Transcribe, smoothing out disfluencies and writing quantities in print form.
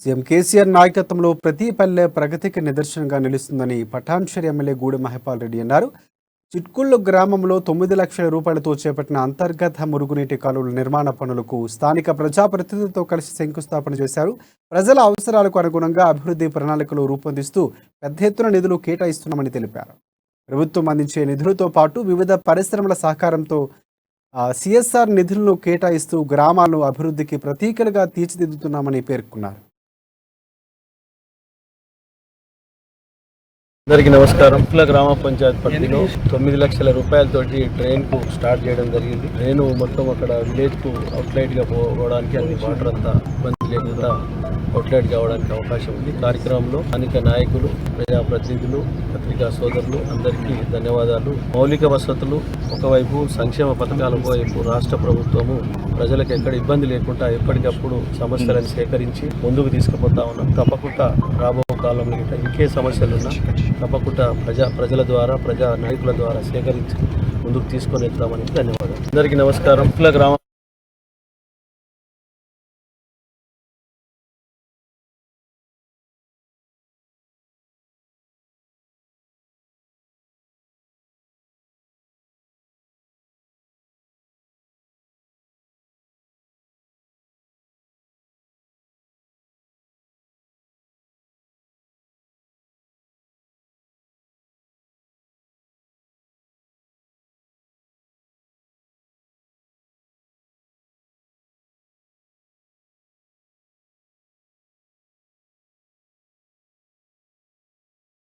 CM KCR నాయకత్వంలో ప్రతి పల్లె ప్రగతికి నిదర్శనంగా నిలుస్తుందని పటాన్చెరు ఎమ్మెల్యే గూడెం మహిపాల్ రెడ్డి అన్నారు. చిట్కుళ్ళు గ్రామంలో 9 లక్షల రూపాయలతో చేపట్టిన అంతర్గత మురుగునీటి కాలువల నిర్మాణ పనులకు స్థానిక ప్రజాప్రతినిధులతో కలిసి శంకుస్థాపన చేశారు. ప్రజల అవసరాలకు అనుగుణంగా అభివృద్ధి ప్రణాళికలు రూపొందిస్తూ పెద్ద ఎత్తున నిధులు కేటాయిస్తున్నామని తెలిపారు. ప్రభుత్వం అందించే నిధులతో పాటు వివిధ పరిశ్రమల సహకారంతో సిఎస్ఆర్ నిధులను కేటాయిస్తూ గ్రామాలను అభివృద్ధికి ప్రతీకలుగా తీర్చిదిద్దుతున్నామని పేర్కొన్నారు. అందరికీ నమస్కారం. గ్రామ పంచాయత్ పరిధిలో 9 లక్షల రూపాయలతోటి ట్రైన్ కు స్టార్ట్ చేయడం జరిగింది. ట్రైన్ మొత్తం అక్కడ విలేజ్ కు అవుట్లైట్ గా పోవడానికి అన్ని వాటర్ అంతా ఇబ్బంది లేకుండా అవుట్లైట్ కావడానికి అవకాశం ఉంది. కార్యక్రమంలో స్థానిక నాయకులు, ప్రజాప్రతినిధులు, పత్రికా సోదరులు అందరికీ ధన్యవాదాలు. మౌలిక వసతులు ఒకవైపు, సంక్షేమ పథకాల వైపు రాష్ట్ర ప్రభుత్వము ప్రజలకు ఎక్కడ ఇబ్బంది లేకుండా ఎప్పటికప్పుడు సమస్యలను సేకరించి ముందుకు తీసుకుపోతా ఉన్నాం. తప్పకుండా రాబో కాలంలో ఇంకే సమస్యలున్నా తప్పకుండా ప్రజల ద్వారా, ప్రజా నాయకుల ద్వారా సేకరించి ముందుకు తీసుకొని వెళ్తామని ధన్యవాదాలు. అందరికీ నమస్కారం. గ్రామ